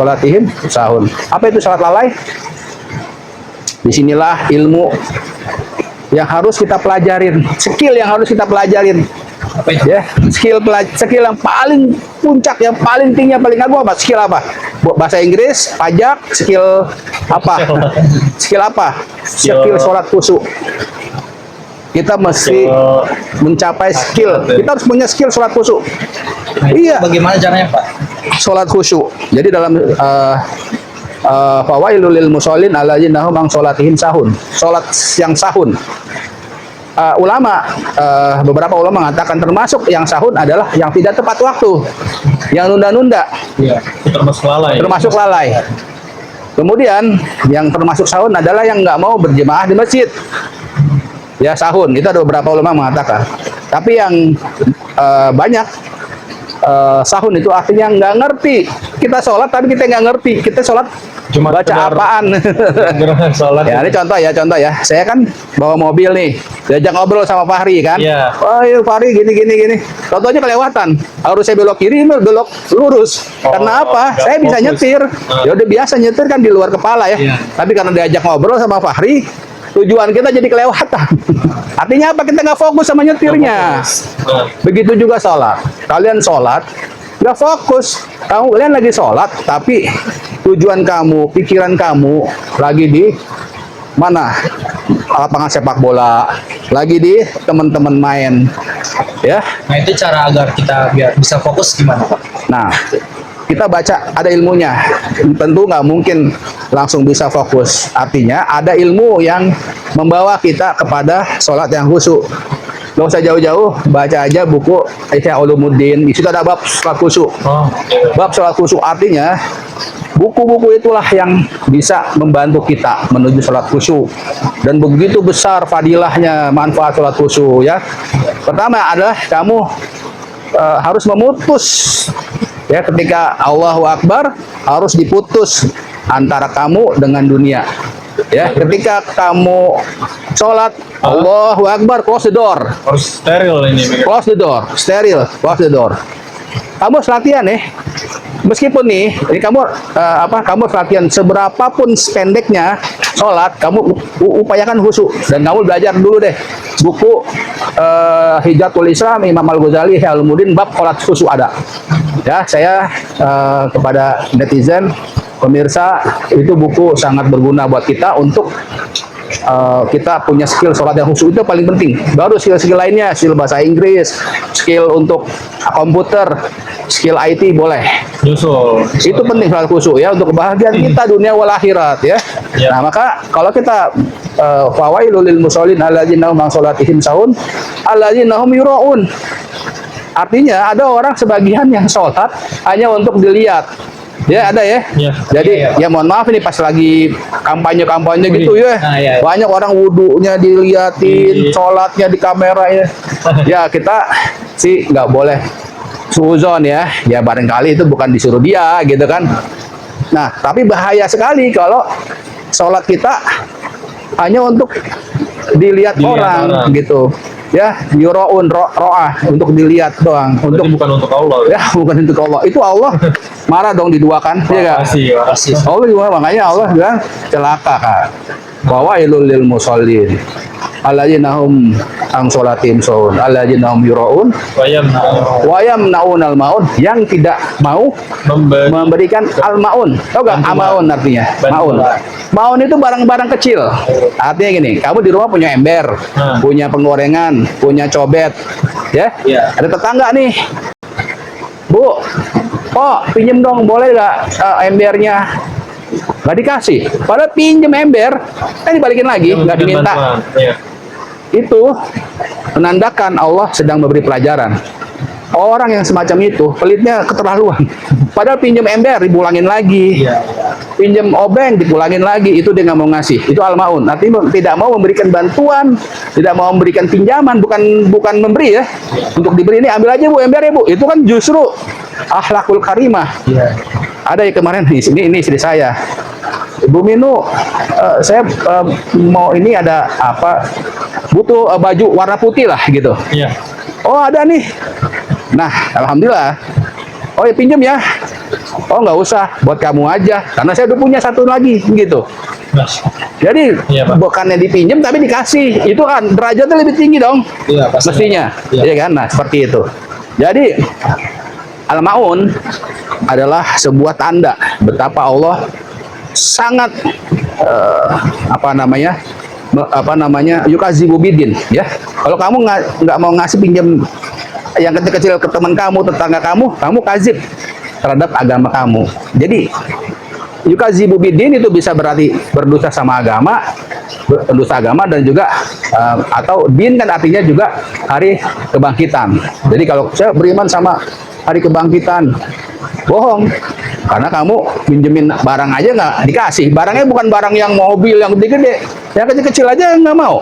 sholatihim sahun. Apa itu sholat lalai? Disinilah ilmu yang harus kita pelajarin, skill yang harus kita pelajarin. Apa itu? Ya, skill yang paling puncak, yang paling tinggi, yang paling agung apa? Skill apa? Bahasa Inggris, pajak, skill apa? Skill apa? Skill sholat khusyuk. Kita mesti mencapai skill. Kita harus punya skill sholat khusyuk. Nah, Iya. Bagaimana caranya, Pak? Sholat khusyuk. Jadi dalam fawailul lil musallin alladzina hum an sholatihim sahun. Sholat yang sahun. Beberapa ulama mengatakan termasuk yang sahun adalah yang tidak tepat waktu, yang nunda-nunda. Iya, itu termasuk lalai. Termasuk lalai. Kemudian yang termasuk sahun adalah yang nggak mau berjemaah di masjid. Ya, sahun itu ada beberapa ulama mengatakan. Tapi yang banyak sahun itu artinya nggak ngerti. Kita sholat tapi kita nggak ngerti. Kita sholat Cuma baca apaan? sholat. Ya, ini contoh ya. Saya kan bawa mobil nih, diajak ngobrol sama Fahri kan. Iya. Oh, iya Fahri gini. Contohnya kelewatan. Harus saya belok kiri, belok lurus. Karena apa? nggak Saya bisa fokus. nyetir. Ya udah biasa nyetir kan di luar kepala ya. Iya. Tapi karena diajak ngobrol sama Fahri, tujuan kita jadi kelewatan. Artinya apa? Kita nggak fokus sama nyetirnya. Begitu juga sholat. Kalian sholat, nggak fokus. Kalian lagi sholat, tapi tujuan kamu, pikiran kamu lagi di mana? Lapangan sepak bola, lagi di teman-teman main, ya. Nah, itu cara agar kita biar bisa fokus gimana, Pak? Nah, kita baca ada ilmunya. Tentu nggak mungkin langsung bisa fokus. Artinya ada ilmu yang membawa kita kepada sholat yang khusyuk. Nggak usah jauh-jauh, baca aja buku Ihya Ulumuddin. Di situ ada bab sholat khusyuk. Bab sholat khusyuk artinya buku-buku itulah yang bisa membantu kita menuju sholat khusyuk. Dan begitu besar fadilahnya manfaat sholat khusyuk ya. Pertama adalah kamu harus memutus ya, ketika Allahu Akbar harus diputus antara kamu dengan dunia. Ya, ketika kamu sholat Allahu Akbar, close the door. Harus steril ini. Close the door, steril, close the door. Kamu harus latihan ya. Meskipun nih, ini kamu kamu harus latihan seberapapun pendeknya sholat, kamu upayakan khusyuk. Dan kamu belajar dulu deh buku Hijatul Islam Imam Al-Ghazali Ihya Ulumuddin bab sholat khusyuk ada. Ya, saya kepada netizen, pemirsa, itu buku sangat berguna buat kita untuk kita punya skill sholat yang khusyuk. Itu paling penting. Baru skill-skill lainnya, skill bahasa Inggris, skill untuk komputer, skill IT boleh. Justru Itu penting sholat khusyuk ya, untuk kebahagiaan kita dunia wal akhirat ya. Nah, maka kalau kita fawailul lil musallin alladzina hum an sholatihim sahun alladzina hum yuraun. Artinya ada orang sebagian yang sholat hanya untuk dilihat. Ya, ada ya. Iya. Jadi Iya. ya mohon maaf ini pas lagi kampanye gitu ya. Nah, iya. Banyak orang wudunya diliatin, Iya. sholatnya di kamera ya. Ya, kita sih nggak boleh suuzon ya. Ya barangkali itu bukan disuruh dia gitu kan. Nah, tapi bahaya sekali kalau sholat kita hanya untuk dilihat orang gitu. Ya, yuraun ro'ah untuk dilihat doang, untuk bukan untuk Allah. ya bukan untuk Allah. Itu Allah marah dong diduakan, ya kan? Makasih. Allah juga, makanya Allah bilang celaka kan. Fawailul lil musallin alladzina hum an sholatihim sahun alladzina hum yuraun wa yamnaunal maun, yang tidak mau memberikan al maun. Tahu gak amaun artinya? Maun. Maun itu barang-barang kecil. Artinya gini, kamu di rumah punya ember, punya penggorengan, punya cobet, ya. Iya. Ada tetangga nih, Bu, pinjem dong, boleh nggak embernya? Nggak dikasih. Padahal pinjem ember, kan dibalikin lagi, nggak diminta. Itu menandakan Allah sedang memberi pelajaran. Orang yang semacam itu, pelitnya keterlaluan. Padahal pinjem ember, dipulangin lagi. Pinjem obeng, dipulangin lagi. Itu dia nggak mau ngasih. Itu al-maun. Artinya tidak mau memberikan bantuan, tidak mau memberikan pinjaman, bukan memberi ya. Untuk diberi, ini ambil aja Bu ember ya Bu. Itu kan justru akhlakul karimah. Ada yang kemarin, ini istri saya. Bu Minu, saya mau ini ada apa, butuh baju warna putih lah gitu. Oh ada nih. Nah, alhamdulillah. Oh ya pinjam ya. Oh nggak usah, buat kamu aja, karena saya udah punya satu lagi, gitu. Mas. Jadi Iya, Pak. bukannya dipinjam tapi dikasih, itu kan derajatnya lebih tinggi dong, Iya, pastinya. mestinya, Iya. ya kan? Nah seperti itu. Jadi Al-Maun adalah sebuah tanda betapa Allah sangat yukazibu bidin, ya. Kalau kamu nggak mau ngasih pinjam yang kecil-kecil ke teman kamu, tetangga kamu kazib terhadap agama kamu. Jadi yukazibu bidin itu bisa berarti berdusta sama agama, berdusta agama, dan juga atau din kan artinya juga hari kebangkitan. Jadi kalau saya beriman sama hari kebangkitan, bohong, karena kamu pinjemin barang aja nggak dikasih. Barangnya bukan barang yang mobil yang gede-gede, yang kecil-kecil aja nggak mau.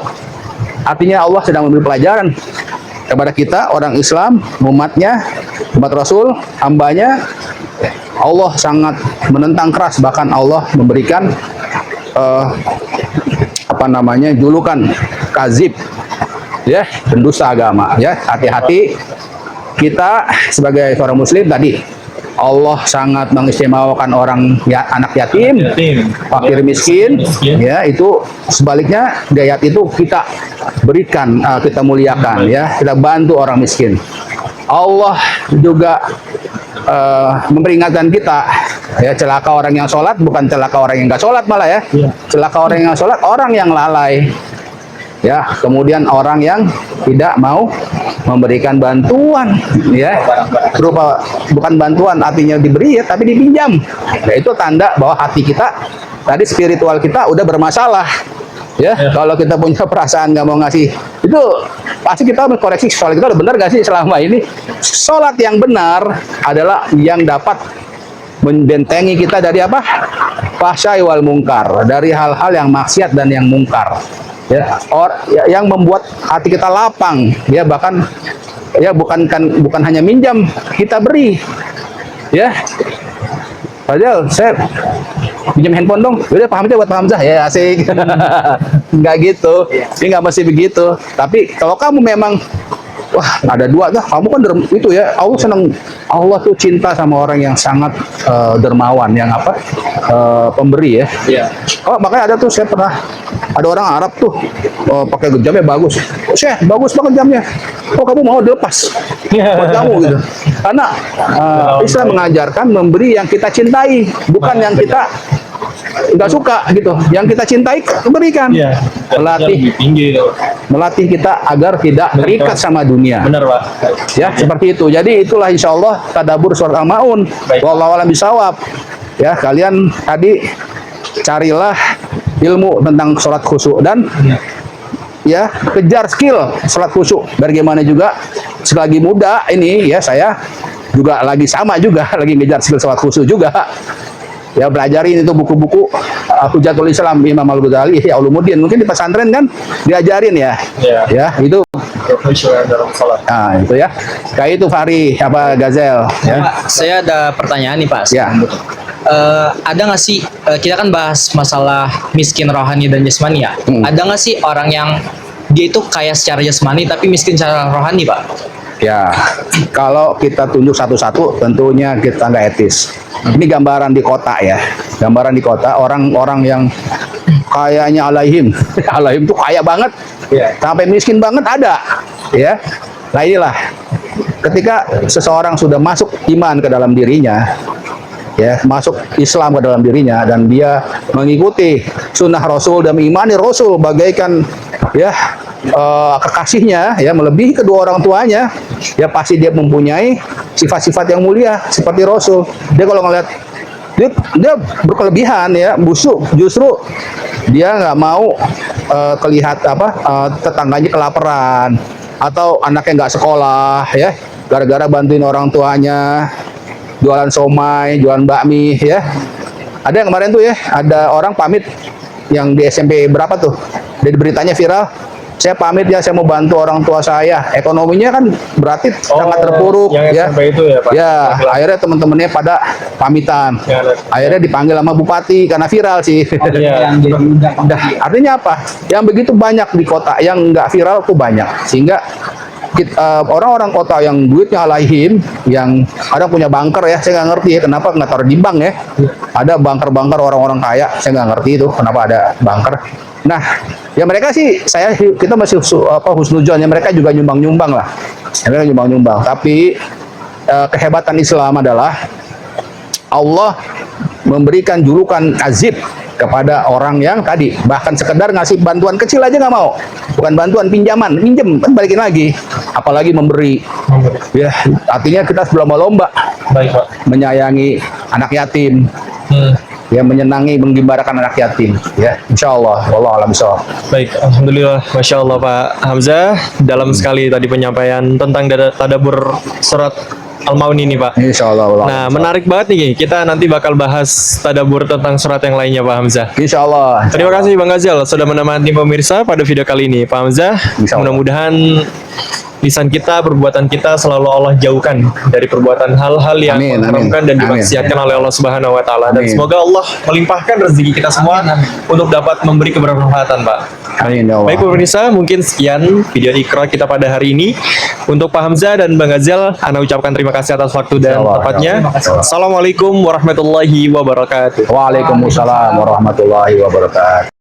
Artinya Allah sedang memberi pelajaran kepada kita, orang Islam, umatnya, umat Rasul, hambanya. Allah sangat menentang keras, bahkan Allah memberikan julukan kazib, ya, pendusta agama, ya. Hati-hati kita sebagai seorang muslim. Tadi Allah sangat mengistimewakan anak yatim, fakir miskin, ya. Itu sebaliknya di ayat itu kita berikan, kita muliakan, ya, kita bantu orang miskin. Allah juga memperingatkan kita, ya, celaka orang yang sholat, bukan celaka orang yang nggak sholat malah, ya. Celaka orang yang sholat, orang yang lalai, ya, kemudian orang yang tidak mau memberikan bantuan, ya, berupa bukan bantuan artinya diberi, ya, tapi dipinjam. Ya, itu tanda bahwa hati kita tadi, spiritual kita udah bermasalah, ya. Kalau kita punya perasaan nggak mau ngasih, itu pasti kita mengkoreksi soal kita udah benar nggak sih selama ini. Sholat yang benar adalah yang dapat membentengi kita dari apa? Fahsyai wal mungkar, dari hal-hal yang maksiat dan yang mungkar, ya, yang membuat hati kita lapang, ya, bahkan, ya, bukan hanya minjam, kita beri, ya. Padahal saya pinjam handphone dong, udah Pak Hamzah buat Pak Hamzah, ya, asik. Nggak gitu, ini nggak mesti begitu. Tapi kalau kamu memang, wah, ada dua dah, kamu kan itu, ya, Allah senang, Allah tuh cinta sama orang yang sangat dermawan, yang pemberi, ya. Oh, makanya ada tuh, saya pernah ada orang Arab tuh pakai jamnya bagus. Oh, Syekh, bagus banget jamnya. Oh, kamu mau dilepas buat kamu, gitu. Karena Islam mengajarkan memberi yang kita cintai, bukan yang kita nggak suka, gitu. Yang kita cintai berikan. Melatih kita agar tidak terikat sama dunia. Benar, Pak. Ya, seperti itu. Jadi itulah insya Allah tadabbur surat Al-Maun. Wallahu a'lam bishawab. Ya, kalian tadi carilah ilmu tentang sholat khusyuk, dan ya, kejar skill sholat khusyuk. Bagaimana juga selagi muda ini, ya, saya juga lagi lagi ngejar skill sholat khusyuk juga. Ya, belajarin itu buku-buku Hujatul Islam Imam Al-Ghazali, ya, Ulumuddin. Mungkin di pesantren kan diajarin, ya. Ya, itu Profesional dalam sholat. nah, itu, ya. Kayak itu Fahri Gazel, ya. Pak, saya ada pertanyaan nih, Pak. Ya. Ada nggak sih, kita kan bahas masalah miskin rohani dan jasmani, ya. Ada nggak sih orang yang dia itu kaya secara jasmani tapi miskin secara rohani, Pak? Ya, kalau kita tunjuk satu-satu tentunya kita nggak etis. Ini gambaran di kota, ya. Gambaran di kota, orang-orang yang kayaknya alaihim. Alaihim tuh kaya banget. Sampai miskin banget ada, ya. Nah, inilah ketika seseorang sudah masuk iman ke dalam dirinya, ya, masuk Islam ke dalam dirinya, dan dia mengikuti sunnah Rasul dan mengimani Rasul bagaikan, ya, kekasihnya, ya, melebihi kedua orang tuanya, ya, pasti dia mempunyai sifat-sifat yang mulia seperti Rasul. Dia kalau ngeliat dia berkelebihan, ya, busuk, justru dia nggak mau tetangganya kelaparan atau anaknya nggak sekolah, ya, gara-gara bantuin orang tuanya jualan somai, jualan bakmi, ya. Ada yang kemarin tuh, ya, ada orang pamit yang di SMP berapa tuh, dari beritanya viral, saya pamit, ya, saya mau bantu orang tua saya, ekonominya kan berarti sangat terpuruk, yang ya. SMP itu, ya, Pak. Ya, akhirnya teman-temannya pada pamitan, akhirnya dipanggil sama bupati karena viral sih. Nah, artinya apa? Yang begitu banyak di kota, yang nggak viral tuh banyak, sehingga orang-orang kota yang duitnya alaihim, yang ada punya bunker ya, saya nggak ngerti ya kenapa nggak taruh di bank ya. Ada bunker-bunker orang-orang kaya, saya nggak ngerti itu kenapa ada bunker. Nah, ya mereka sih, kita masih husnudzon ya, mereka juga nyumbang-nyumbang lah, mereka nyumbang-nyumbang. Tapi kehebatan Islam adalah Allah memberikan julukan azib kepada orang yang tadi bahkan sekedar ngasih bantuan kecil aja nggak mau, bukan bantuan, pinjaman, minjem kan balikin lagi, apalagi memberi. Ya artinya kita berlomba-lomba Baik, Pak. menyayangi anak yatim, ya menyenangi menggembarakan anak yatim, ya insya Allah. Wallahu a'lam bishawab. Baik, alhamdulillah, masya Allah Pak Hamzah, dalam sekali tadi penyampaian tentang tadabbur surat Al-Maun ini Pak. Insya Allah. Wallahu Nah, a'lam bishawab. menarik banget nih, kita nanti bakal bahas tadabbur tentang surat yang lainnya Pak Hamzah. Insya Allah. Terima kasih Bang Gazal sudah menemani pemirsa pada video kali ini. Pak Hamzah, Insya Allah. mudah-mudahan lisan kita, perbuatan kita selalu Allah jauhkan dari perbuatan hal-hal yang Amin, mengharamkan amin. dan Amin. dimaksiatkan oleh Allah Subhanahu wa taala. Dan Amin. semoga Allah melimpahkan rezeki kita semua untuk dapat memberi kebermanfaatan, Pak. Amin ya Allah. Baik pemirsa, mungkin sekian video Iqra kita pada hari ini. Untuk Pak Hamzah dan Bang Gazal, Ana ucapkan terima kasih atas waktu dan Insya Allah, tempatnya. insya Allah. Assalamualaikum warahmatullahi wabarakatuh. Waalaikumsalam warahmatullahi wabarakatuh.